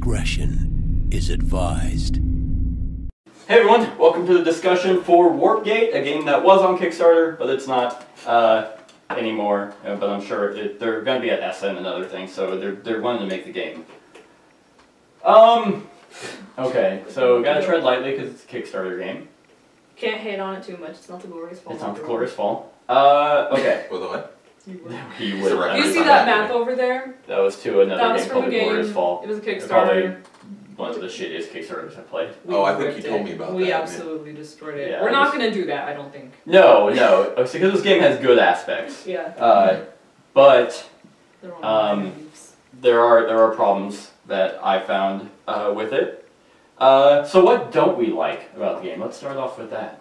discretion is advised. Hey everyone, welcome to the discussion for WarpGate, a game that was on Kickstarter, but it's not anymore. But I'm sure they're going to be at SM and other things, so they're wanting to make the game. Okay, so gotta tread lightly because it's a Kickstarter game. Can't hate on it too much. It's not the glorious fall. It's not the glorious fall. Okay. With what? You see that map over there? That was to another game called The Glorious Fall. It was a Kickstarter. One of the shittiest Kickstarters I've played. I think you told me about that. We absolutely destroyed it. Yeah, We're not going to do that, I don't think. No, because this game has good aspects. Yeah. But there are problems that I found with it. So what don't we like about the game? Let's start off with that.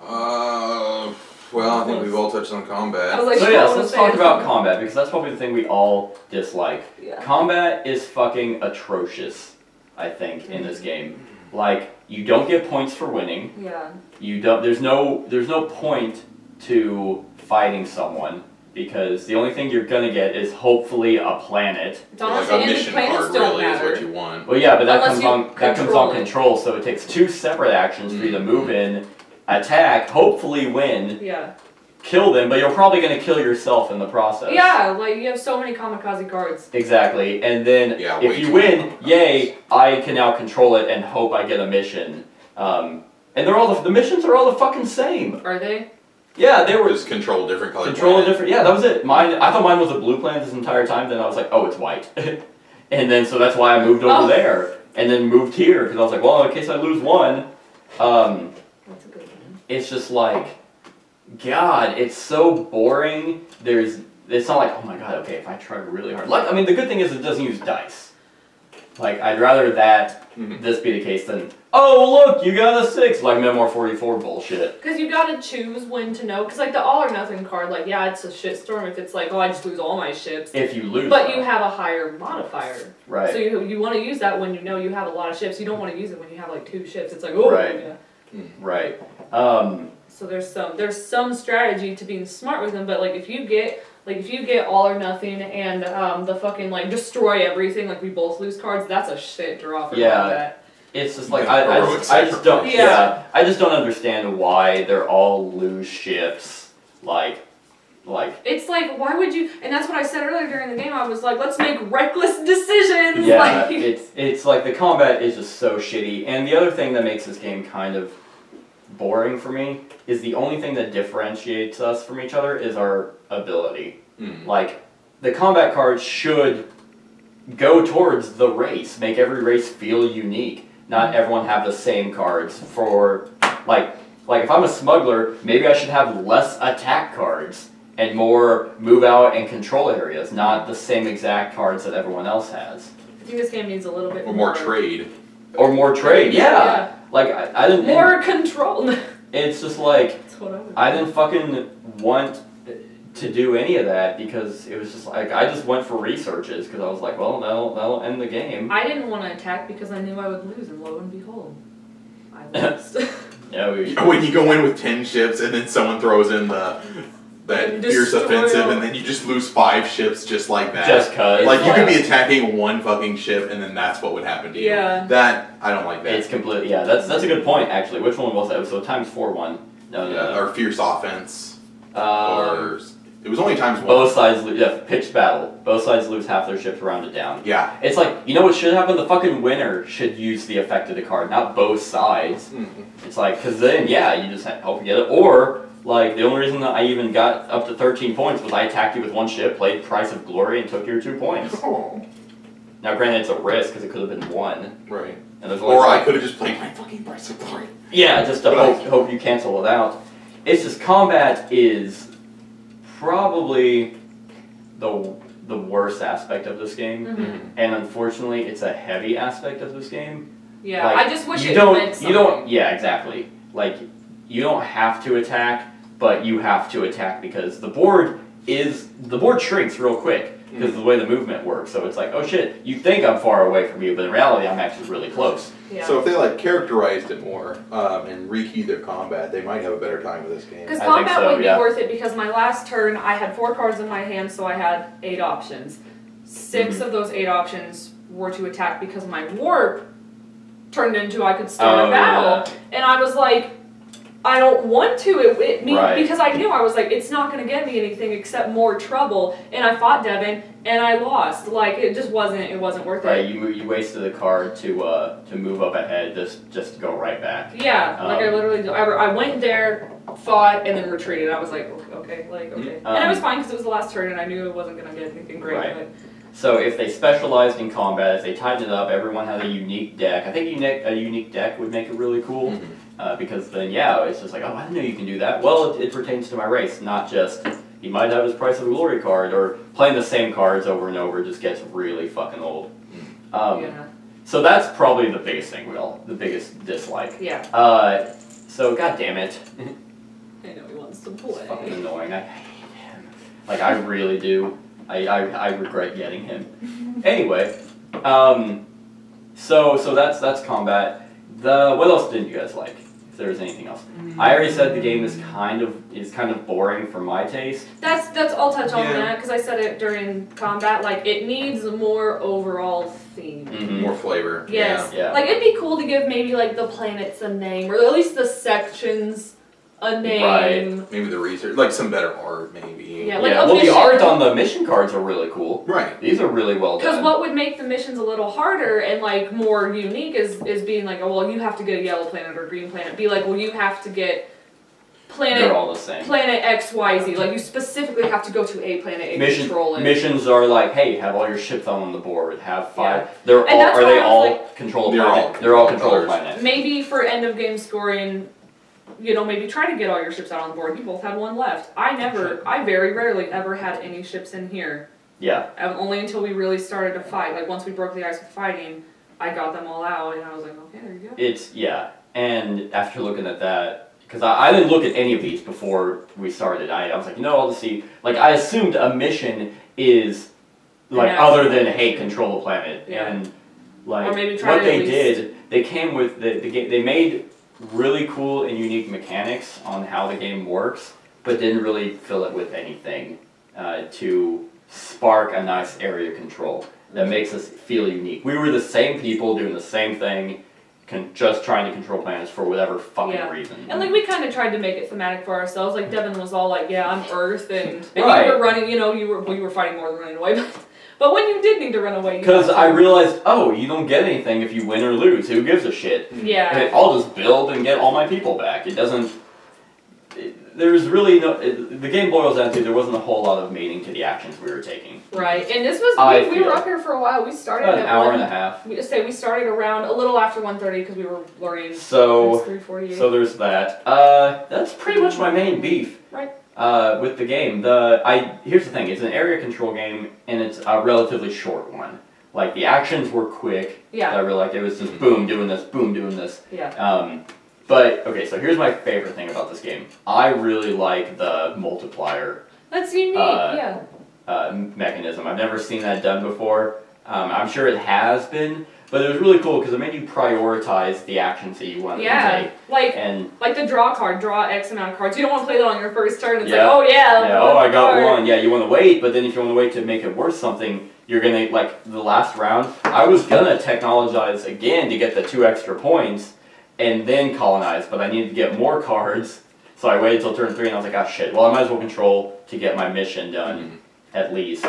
Well, I think we've all touched on combat. So let's talk about combat, because that's probably the thing we all dislike. Yeah. Combat is fucking atrocious, I think, in this game. Like, you don't get points for winning. Yeah. There's no point to fighting someone, because the only thing you're gonna get is hopefully a planet. It's honestly, like a mission card really is what you want. Well, yeah, but that comes on control, so it takes two separate actions for you to move in, attack, hopefully win, kill them, but you're probably going to kill yourself in the process. Yeah, like you have so many kamikaze cards. Exactly, and then if you win, yay, I can now control it and hope I get a mission. And they're all the missions are all the fucking same. Are they? Yeah, they were. Just control different colors. Yeah, that was it. I thought mine was a blue planet this entire time. Then I was like, oh, it's white, and then so that's why I moved over there, and then moved here because I was like, well, in case I lose one. That's a good one. It's just like, God, it's so boring. It's not like, oh my God, okay, if I try really hard. Like, I mean, the good thing is it doesn't use dice. Like, I'd rather this be the case than, oh, look, you got a 6, like Memoir 44 bullshit. Because you gotta choose when to know. Because, like, the all or nothing card, like, yeah, it's a shitstorm if it's like, oh, I just lose all my ships. If you lose. But you have a higher modifier. Right. So you want to use that when you know you have a lot of ships. You don't want to use it when you have, like, 2 ships. It's like, oh, right. Yeah. Right. So there's some strategy to being smart with them, but like if you get all or nothing and the fucking like destroy everything, like we both lose cards, that's a shit draw for that. It's just like I just don't I just don't understand why they're all lose ships like it's like, why would you? And that's what I said earlier during the game. I was like, let's make reckless decisions. Yeah, like, it's like the combat is just so shitty. And the other thing that makes this game kind of boring for me is the only thing that differentiates us from each other is our ability. Like, the combat cards should go towards the race, make every race feel unique. Not everyone have the same cards for, like if I'm a smuggler, maybe I should have less attack cards and more move out and control areas, not the same exact cards that everyone else has. I think this game needs a little bit more trade. Or more trade, yeah. Like, I didn't... More control. It's just like, I didn't fucking want to do any of that because it was just like, I just went for researches because I was like, well, that'll end the game. I didn't want to attack because I knew I would lose, and lo and behold, I lost. When you go in with 10 ships and then someone throws in that fierce offensive and then you just lose 5 ships just like that. Just cause. Like, you could be attacking one fucking ship and then that's what would happen to you. Yeah. That, I don't like that. It's completely, that's a good point, actually. Which one was that? So times 4 one. No. Or fierce offense. Or... It was only times 1. Both sides lose, pitched battle. Both sides lose half their ships rounded down. Yeah. It's like, you know what should happen? The fucking winner should use the effect of the card, not both sides. It's like, because then, you just hope you get it. Or, like, the only reason that I even got up to 13 points was I attacked you with 1 ship, played Price of Glory, and took your 2 points. Oh. Now, granted, it's a risk, because it could have been 1. Right. And or I could have just played my fucking Price of Glory. Yeah, just to hope you cancel it out. It's just, combat is probably the worst aspect of this game, and unfortunately, it's a heavy aspect of this game. Yeah, like, I just wish it meant something. Yeah, exactly. Like, you don't have to attack, but you have to attack because the board shrinks real quick because of the way the movement works. So it's like, oh shit, you think I'm far away from you, but in reality, I'm actually really close. Yeah. So if they like characterized it more and rekeyed their combat, they might have a better time with this game. Because combat would be worth it because my last turn I had 4 cards in my hand, so I had 8 options. 6 of those 8 options were to attack because my warp turned into I could start a battle. Yeah. And I was like, I don't want to. Because I knew I was like, it's not going to get me anything except more trouble. And I fought Devin, and I lost. Like, it just wasn't. It wasn't worth it. Right. You wasted a card to move up ahead, just to go right back. Yeah. Like I literally, I went there, fought, and then retreated. I was like, okay, and it was fine because it was the last turn, and I knew it wasn't going to get anything great. Right. But. So if they specialized in combat, if they tightened it up, everyone had a unique deck. I think a unique deck would make it really cool. Mm-hmm. Because then, it's just like, oh, I didn't know you can do that. Well, it pertains to my race, not just, he might have his Price of Glory card, or playing the same cards over and over just gets really fucking old. So that's probably the biggest thing, the biggest dislike. Yeah. So, god damn it. I know he wants to play. It's fucking annoying. I hate him. Like, I really do. I regret getting him. Anyway, so that's combat. What else didn't you guys like? If there was anything else, I already said the game is kind of boring for my taste. That's I'll touch on that because I said it during combat. Like it needs more overall theme, more flavor. Yes, like it'd be cool to give maybe like the planets a name or at least the sections a name. Right. Maybe the research, like some better art, maybe. Yeah. Like well, the art on the mission cards are really cool. Right. These are really well done. Because what would make the missions a little harder and like more unique is being like, oh well, you have to get a yellow planet or green planet. Be like, well, you have to get planet. They're all the same. Planet XYZ. Like you specifically have to go to a planet and control it. Missions are like, hey, have all your ships on the board. Have 5. Yeah. Are they all controlled planet? They're all controlled planet. Maybe for end of game scoring. Maybe try to get all your ships out on the board. You both had one left. I very rarely ever had any ships in here. Yeah. Only until we really started to fight. Like, once we broke the ice with fighting, I got them all out, and I was like, okay, there you go. And after looking at that, because I didn't look at any of these before we started. I was like, I'll just see. Like, I assumed a mission is, like, other than, hey, control the planet. Yeah. And, like, or maybe try what they did, they came with the game, they made really cool and unique mechanics on how the game works, but didn't really fill it with anything to spark a nice area control that makes us feel unique. We were the same people doing the same thing, just trying to control planets for whatever fucking reason. And like we kind of tried to make it thematic for ourselves. Like Devin was all like, "Yeah, I'm Earth," and you were running. You were fighting more than running away. But when you did need to run away, because I realized, you don't get anything if you win or lose. Who gives a shit? Yeah. I'll just build and get all my people back. It doesn't. There's really no. The game boils down to there wasn't a whole lot of meaning to the actions we were taking. Right, and this was we were up here for a while. We started an hour and a half. We started around a little after 1:30 because we were learning. So 3:48. So there's that. That's pretty much my main beef. Right. With the game, here's the thing: it's an area control game, and it's a relatively short one. Like the actions were quick. Yeah. I really liked it. It was just boom, doing this, boom, doing this. Yeah. But okay, so here's my favorite thing about this game. I really like the multiplier. That's unique. Mechanism. I've never seen that done before. I'm sure it has been. But it was really cool because it made you prioritize the actions that you wanted to take. Like the draw card, draw X amount of cards. You don't want to play that on your first turn. It's like, I got one. Yeah, you want to wait, but then if you want to wait to make it worth something, you're going to, like, the last round, I was going to technologize again to get the 2 extra points and then colonize, but I needed to get more cards, so I waited till turn 3 and I was like, shit, well, I might as well control to get my mission done, at least.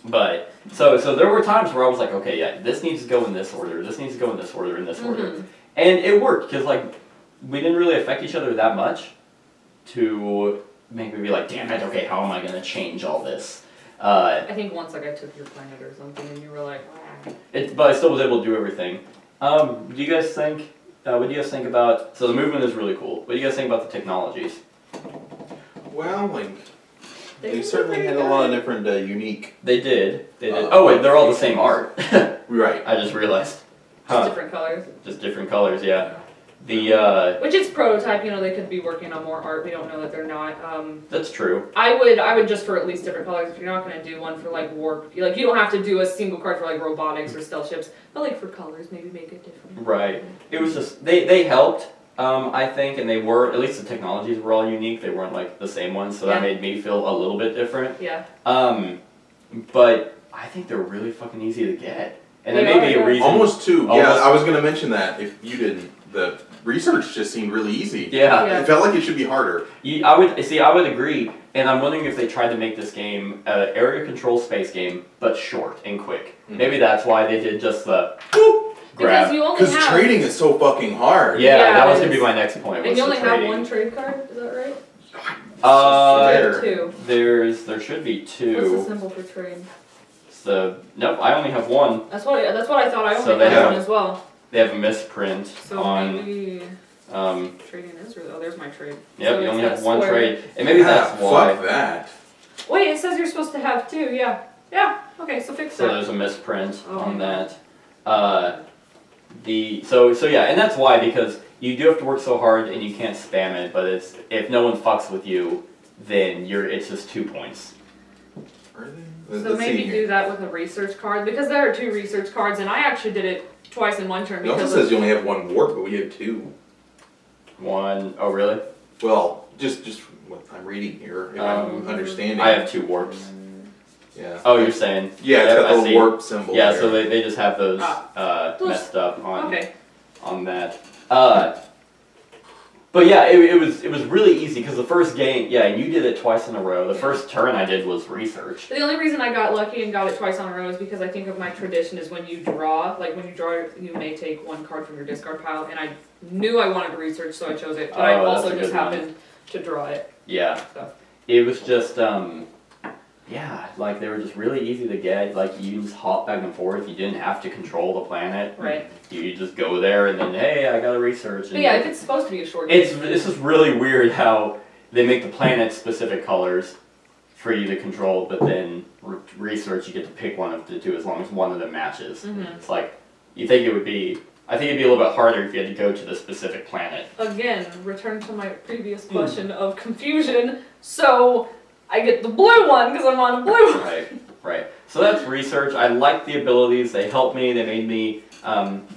But so there were times where I was like, okay, this needs to go in this order, this needs to go in this order, in this order. And it worked, because like, we didn't really affect each other that much to make me be like, damn it, okay, how am I going to change all this? I think once like I took your planet or something and you were like, but I still was able to do everything. Do you guys think, what do you guys think about, so the movement is really cool, what do you guys think about the technologies? Well, like, they certainly had a lot of different unique... They did. Oh wait, they're all the same art. Right. I just realized. Just different colors. Just different colors, yeah. Which it's prototype, they could be working on more art. We don't know that they're not. That's true. I would just for at least different colors. If you're not going to do one for like warp, like you don't have to do a single card for like robotics or stealth ships, but like for colors, maybe make it different. Right. It was just they helped. I think, and they were, at least the technologies were all unique. They weren't like the same ones, so that made me feel a little bit different. Yeah. But I think they're really fucking easy to get. And there may be a reason. Almost too. Yeah, I was going to mention that if you didn't. The research just seemed really easy. Yeah. It felt like it should be harder. I would agree, and I'm wondering if they tried to make this game an area control space game, but short and quick. Maybe that's why they did just the boop, grab. Because trading is so fucking hard. Yeah, that was gonna be my next point. And you only have one trade card, is that right? Two. There should be two. What's the symbol for trade? Nope, I only have one. That's what I thought. I only had one as well. They have a misprint on. Maybe trading is really. Oh, there's my trade. Yep, so you only have one trade, and maybe that's why. Fuck that. Wait, it says you're supposed to have two. Yeah. Yeah. Okay, so fix that. So there's a misprint on that. So yeah, and that's why, because you do have to work so hard and you can't spam it. But if no one fucks with you, then it's just 2 points. So maybe do that with a research card, because there are 2 research cards, and I actually did it twice in one turn. It also says you only have 1 warp, but we have 2. One? Oh, really? Well, just what I'm reading here, if I'm understanding. I have 2 warps. Yeah. Oh, you're saying? Yeah, it's got the warp symbol. Yeah, there. so they just have those messed up on that. But yeah, it was really easy, because the first game, and you did it twice in a row. The first turn I did was research. The only reason I got lucky and got it twice in a row is because I think of my tradition is when you draw, you may take 1 card from your discard pile, and I knew I wanted to research, so I chose it. But I also just happened to draw it. Yeah. So. It was just, they were just really easy to get. Like, you just hop back and forth. You didn't have to control the planet. Right. You just go there and then, hey, I gotta research. And yeah, if it's supposed to be a short game. This is really weird how they make the planet specific colors for you to control, but then research you get to pick one of the 2 as long as one of them matches. It's like, I think it'd be a little bit harder if you had to go to the specific planet. Again, return to my previous question of confusion. So I get the blue one because I'm on a blue one. Right. So that's research. I like the abilities. They helped me. They made me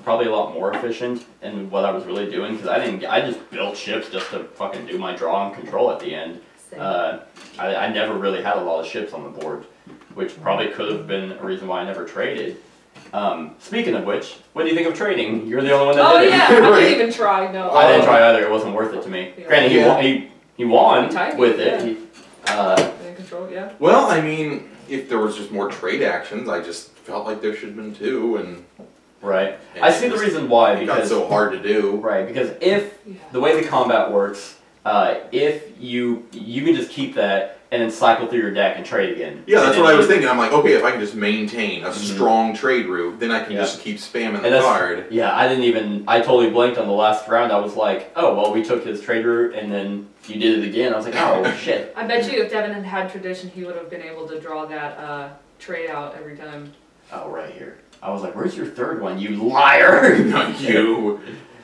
probably a lot more efficient in what I was really doing, because I just built ships just to fucking do my draw and control at the end. I never really had a lot of ships on the board, which probably could have been a reason why I never traded. Speaking of which, what do you think of trading? You're the only one that did it. Oh yeah, I didn't even try. No, I didn't try either. It wasn't worth it to me. Yeah. Granted, he won with it. Control, yeah. Well, I mean, if there was just more trade actions, I just felt like there should have been 2, and right. I see the reason why, because it's so hard to do. Right, because if the way the combat works, if you can just keep that and then cycle through your deck and trade again. Yeah, that's what I was thinking. I'm like, okay, if I can just maintain a strong trade route, then I can just keep spamming the card. Yeah, I totally blanked on the last round. I was like, oh, well, we took his trade route, and then you did it again. I was like, oh, shit. I bet you if Devin had tradition, he would have been able to draw that trade out every time. Oh, right here. I was like, where's your 3rd one, you liar? Not you.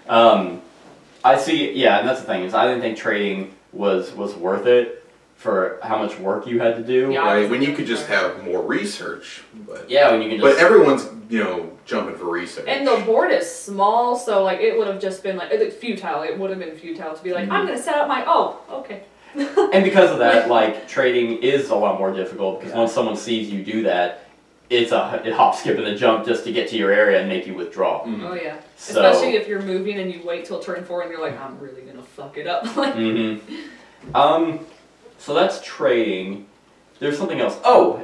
I see, and that's the thing, is I didn't think trading was worth it for how much work you had to do. Yeah, right, when you could just have more research. But when you can just... But everyone's, jumping for research. And the board is small, so, it would have just been, futile. It would have been futile to be like, I'm going to set up my... Oh, okay. And because of that, trading is a lot more difficult, because once someone sees you do that, it's a hop, skip, and a jump just to get to your area and make you withdraw. Oh, yeah. So, especially if you're moving and you wait till turn 4 and you're like, I'm really going to fuck it up. So that's trading. There's something else. Oh,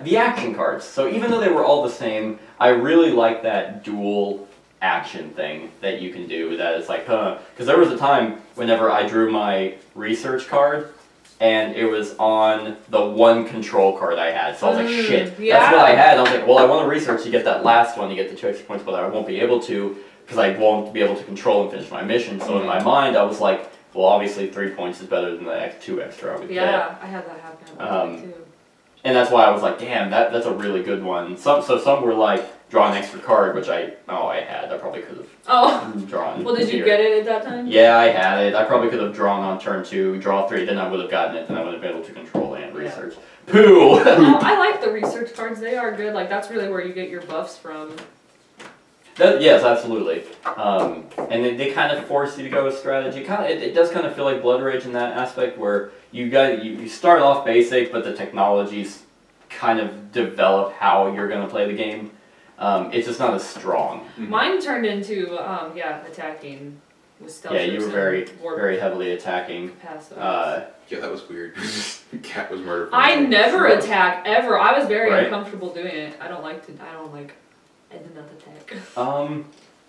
the action cards. So even though they were all the same, I really like that dual action thing that you can do. That it's like, because there was a time whenever I drew my research card, and it was on the 1 control card I had. So I was like, shit, that's what I had. I was like, well, I want to research to get that last one, to get the 2 extra points, but I won't be able to, because I won't be able to control and finish my mission. So in my mind, I was like, well, obviously 3 points is better than the 2 extra I would get. Yeah, I had that happen too. And that's why I was like, damn, that's a really good one. So some were like, draw an extra card, which I probably could have drawn. Well, did you get it at that time? Yeah, I had it. I probably could have drawn on turn 2, draw 3, then I would have gotten it, then I would have been able to control and research. Pooh! I like the research cards. They are good. That's really where you get your buffs from. Yes, absolutely. And they kind of force you to go with strategy. It does kind of feel like Blood Rage in that aspect, where you start off basic, but the technology's kind of develop how you're going to play the game. It's just not as strong. Mine turned into, attacking with stealth. Yeah, you were very heavily attacking. Yeah, that was weird. Cat was murdered. I never attack, ever. I was very uncomfortable doing it. I did not attack.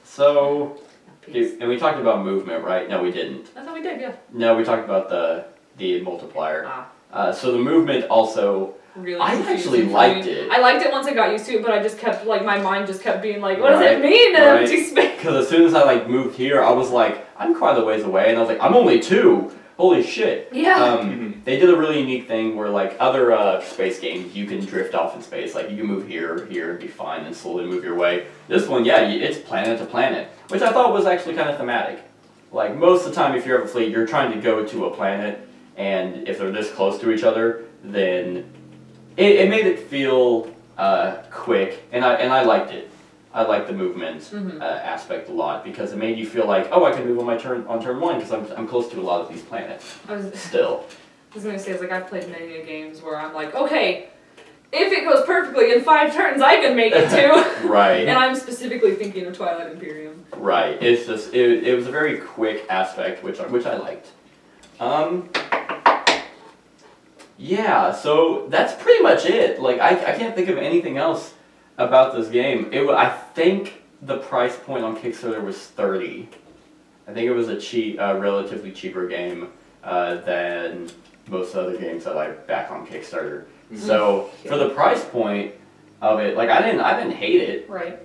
So, and we talked about movement, right? No, we didn't. I thought we did, yeah. No, we talked about the multiplier. So the movement also, really I actually liked it. I liked it once I got used to it, but I just kept, like, my mind just kept being like, what does it mean in empty space? Because as soon as I, like, moved here, I was like, I'm quite a ways away, and I was like, I'm only 2! Holy shit. Yeah. They did a really unique thing where, like, other space games, you can drift off in space. Like, you can move here, and be fine, and slowly move your way. This one, yeah, it's planet to planet, which I thought was actually kind of thematic. Like, most of the time, if you're a fleet, you're trying to go to a planet, and if they're this close to each other, then it made it feel quick, and I liked it. I liked the movement aspect a lot because it made you feel like, oh, I can move on turn 1 because I'm close to a lot of these planets. Still. I was gonna say, I've played many games where I'm like, okay, if it goes perfectly in 5 turns, I can make it too. Right. And I'm specifically thinking of Twilight Imperium. Right. It's just it was a very quick aspect, which I liked. Yeah. So that's pretty much it. Like I can't think of anything else about this game. I think the price point on Kickstarter was $30. I think it was a relatively cheaper game than most other games that I back on Kickstarter. So for the price point of it, like I didn't hate it. Right.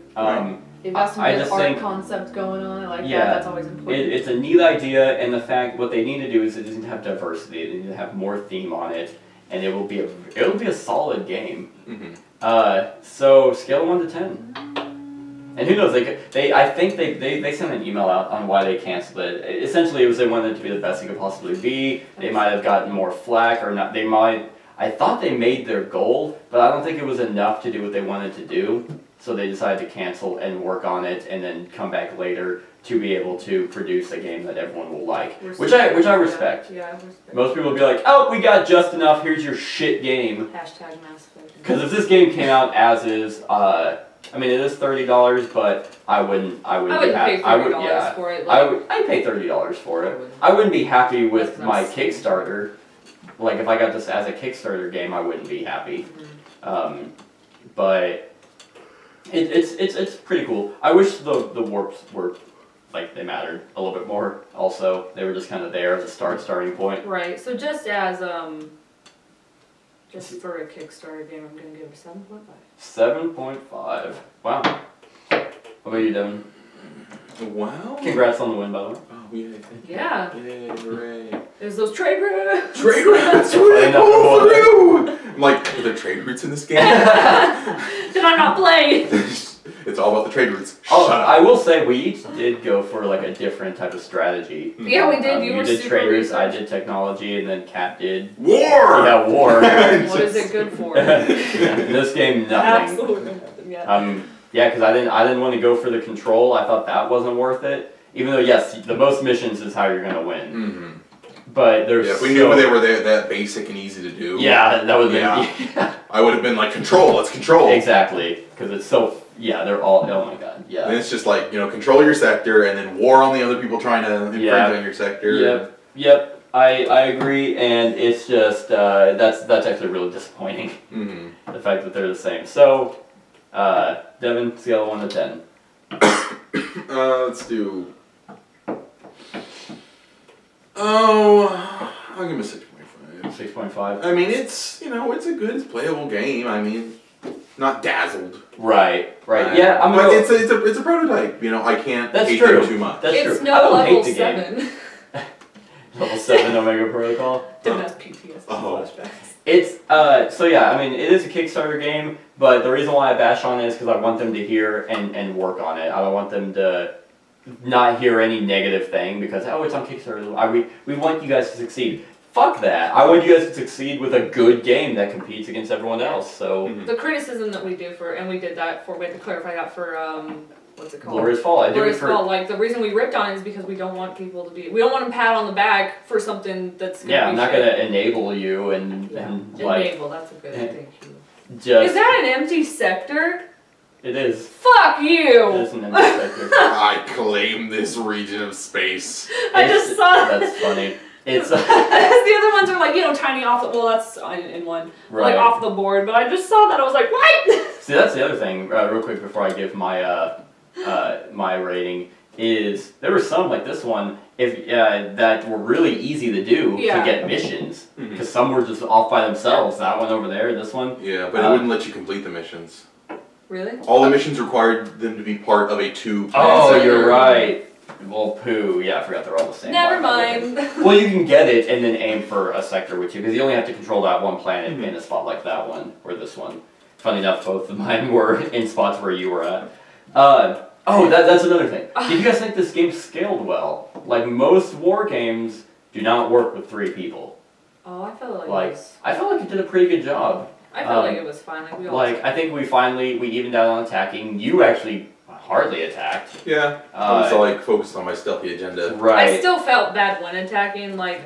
You've got some good art concept going on. I like that. That's always important. It's a neat idea, and the fact what they need to do is it doesn't have diversity. They need to have more theme on it, and it will be a solid game. So scale 1 to 10. And who knows? I think they sent an email out on why they canceled it. Essentially, it was they wanted it to be the best it could possibly be. They might have gotten more flack or not. I thought they made their goal, but I don't think it was enough to do what they wanted to do. So they decided to cancel and work on it, and then come back later to be able to produce a game that everyone will like, which I respect. Yeah, I respect. Most people will be like, "Oh, we got just enough. Here's your shit game." Hashtag Mass Effect. Because if this game came out as is, I mean, it is $30, but I wouldn't pay $30 for it. I'd pay $30 for it. I wouldn't be happy with my Kickstarter. Like if I got this as a Kickstarter game, I wouldn't be happy. But it's pretty cool. I wish the warps were like they mattered a little bit more. Also, they were just kind of there as a starting point. Right. So just as just for a Kickstarter game, I'm gonna give it 7.5. 7.5. Wow. What about you, Devin? Wow. Congrats on the win, by the way. Oh, yay, thank you. Yeah. Yay, hooray. There's those trade routes. Trade routes! Really pull through! I'm like, are there trade routes in this game? Did I not play? It's all about the trade routes. Oh, I will say we each did go for like a different type of strategy. Yeah, we did. You did trade routes, I did technology, and then Kat did war. Yeah, war. What is it good for? In this game, nothing. Absolutely nothing. Yeah. Yeah, because I didn't want to go for the control. I thought that wasn't worth it. Even though yes, the most missions is how you're gonna win. But there's if we knew they were that basic and easy to do. Yeah, that would have I would have been like control. Let's control. Exactly, because it's so. Yeah, they're all. Oh my god. Yeah. And it's just like control your sector, and then war on the other people trying to infringe on your sector. Yep. I agree, and it's just that's actually really disappointing. The fact that they're the same. So, Devin, scale 1 to 10. Let's do. Oh, I'll give him a 6.5. 6.5. I mean, it's it's playable game. I mean, not dazzled. Right. Yeah. But it's a prototype. I can't hate it too much. That's true. It's no level 7. Level 7 Omega Protocol. Devin has PTSD flashbacks. It's so yeah. I mean, it is a Kickstarter game, but the reason why I bash on it is because I want them to hear and work on it. I don't want them to not hear any negative thing because it's on Kickstarter. We want you guys to succeed. Fuck that. I want you guys to succeed with a good game that competes against everyone else. So the criticism that we do we had to clarify that for what's it called? Glorious Fall. Glorious Fall. Like the reason we ripped on it is because we don't want people to we don't want to pat on the back for something that's gonna I'm not gonna enable you and like enable. That's a good thing. Is that an empty sector? It is. Fuck you! It is an empty sector. I claim this region of space. I just saw That's funny. It's the other ones are like, you know, tiny off the, well, that's in one, right. like off the board, but I just saw that, I was like, what? See, that's the other thing, real quick before I give my, my rating, is there were some, like this one, that were really easy to do to get missions, because some were just off by themselves. That one over there, this one. Yeah, but it wouldn't let you complete the missions. Really? All the missions required them to be part of a 2-player. Oh, you're right. Well, poo. Yeah, I forgot they're all the same. Never mind. Well, you can get it and then aim for a sector with you, because you only have to control that one planet in a spot like that one, or this one. Funny enough, both of mine were in spots where you were at. Oh, that's another thing. Did you guys think this game scaled well? Like, most war games do not work with 3 people. Oh, I felt like I felt like it did a pretty good job. I felt like it was fine. Like, we all I think we evened out on attacking. You actually hardly attacked. Yeah. I was like focused on my stealthy agenda. Right. I still felt bad when attacking. Like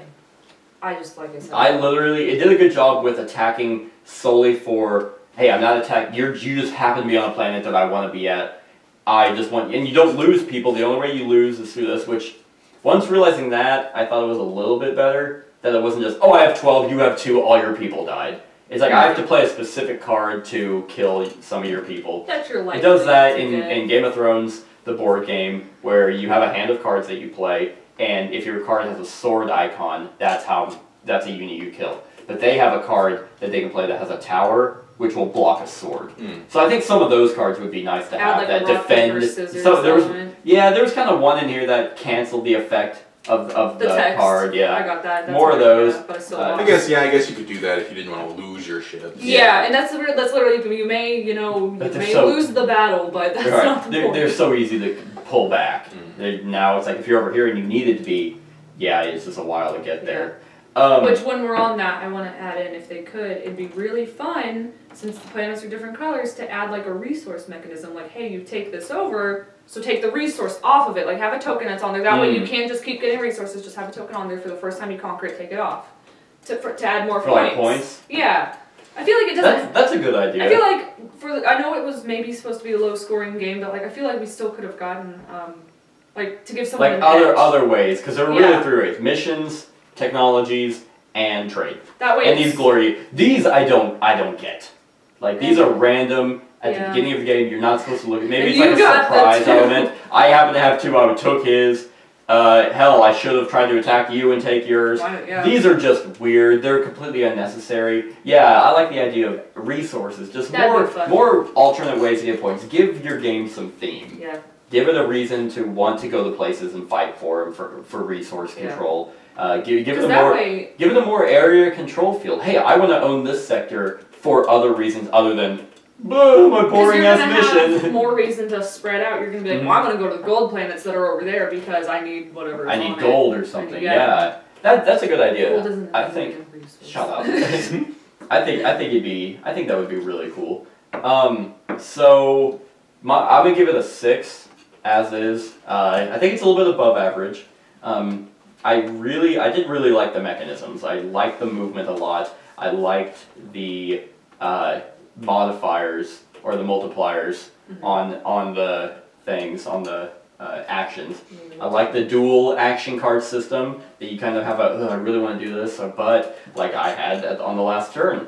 I said. It did a good job with attacking solely for, hey, I'm not attacking. You just happen to be on a planet that I want to be at. I just want, and you don't lose people. The only way you lose is through this. Which, once realizing that, I thought it was a little bit better. That it wasn't just, oh, I have 12, you have 2, all your people died. It's like, I have to play a specific card to kill some of your people. That's your life. It does that in Game of Thrones, the board game, where you have a hand of cards that you play, and if your card has a sword icon, that's a unit you kill. But they have a card that they can play that has a tower, which will block a sword. So I think some of those cards would be nice to have, like that a rock, defend. paper, scissors There was kind of one in here that canceled the effect of the text card. Yeah, I got that. That's more of those. I guess you could do that if you didn't want to lose your ships. Yeah, and that's literally, you may lose the battle, but that's not the point. They're so easy to pull back. Now it's like if you're over here and you need it to be, it's just a while to get there. Which, when we're on that, I want to add in, if they could, it'd be really fun, since the planets are different colors, to add like a resource mechanism. Like, hey, you take this over, so take the resource off of it. Like, have a token that's on there. That way you can't just keep getting resources, just have a token on there for the first time you conquer it, take it off. To add more points. Like points? Yeah. I feel like it doesn't... That's a good idea. I feel like, I know it was maybe supposed to be a low-scoring game, but like I feel like we still could have gotten, like, to give someone like an other ways, because there were really 3 ways. Missions, technologies, and trade. That way. And these I don't get. Like, these are random at the beginning of the game. You're not supposed to look at. Maybe it's like a surprise element. I happen to have 2. I took his. Hell, I should have tried to attack you and take yours. These are just weird. They're completely unnecessary. Yeah, I like the idea of resources. Just more alternate ways to get points. Give your game some theme. Yeah. Give it a reason to want to go to places and fight for them for resource control. Give it a more area control feel. Hey, I want to own this sector for other reasons other than my boring ass mission. Have more reason to spread out. You're gonna be like, well, I'm gonna go to the gold planets that are over there because I need whatever. I need gold or something. Yeah, that's a good idea. Gold isn't I think. Shut up. I think that would be really cool. So I'm gonna give it a 6 as is. I think it's a little bit above average. I did really like the mechanisms. I liked the movement a lot. I liked the modifiers or the multipliers on the things, on the actions. I like the dual action card system that you kind of have I really want to do this, but like I had on the last turn.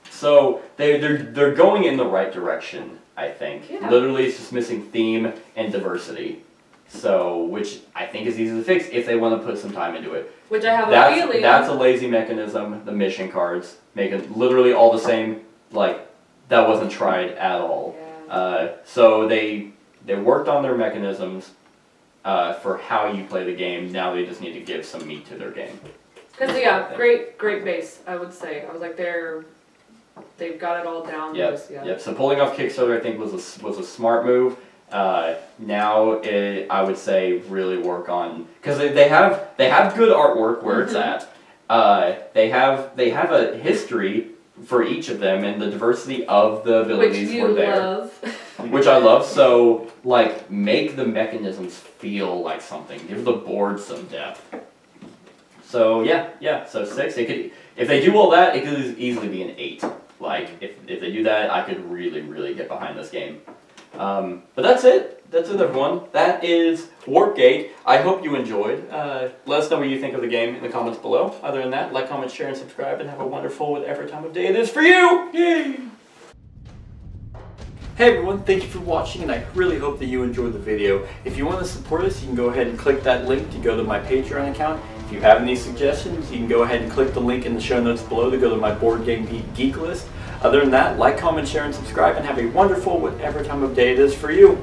So they're going in the right direction, I think. Yeah. Literally, it's just missing theme and diversity. So, which I think is easy to fix if they want to put some time into it. Which I have a feeling. That's a lazy mechanism. The mission cards make it literally all the same. Like, that wasn't tried at all. Yeah. So they worked on their mechanisms for how you play the game. Now they just need to give some meat to their game. Because great base, I would say. I was like, they've got it all down. Yep. So pulling off Kickstarter, I think was a smart move. Now I would say really work on, because they have good artwork where it's at. They have a history for each of them, and the diversity of the abilities were there, which I love. So like, make the mechanisms feel like something. Give the board some depth. So yeah. So 6. It could, if they do all that, it could easily be an 8. Like, if they do that, I could really, really get behind this game. But that's it. That's it, everyone. That is WarpGate. I hope you enjoyed. Let us know what you think of the game in the comments below. Other than that, like, comment, share, and subscribe, and have a wonderful whatever time of day it is for you! Yay! Hey everyone, thank you for watching, and I really hope that you enjoyed the video. If you want to support us, you can go ahead and click that link to go to my Patreon account. If you have any suggestions, you can go ahead and click the link in the show notes below to go to my Board Game Geek list. Other than that, like, comment, share, and subscribe, and have a wonderful whatever time of day it is for you.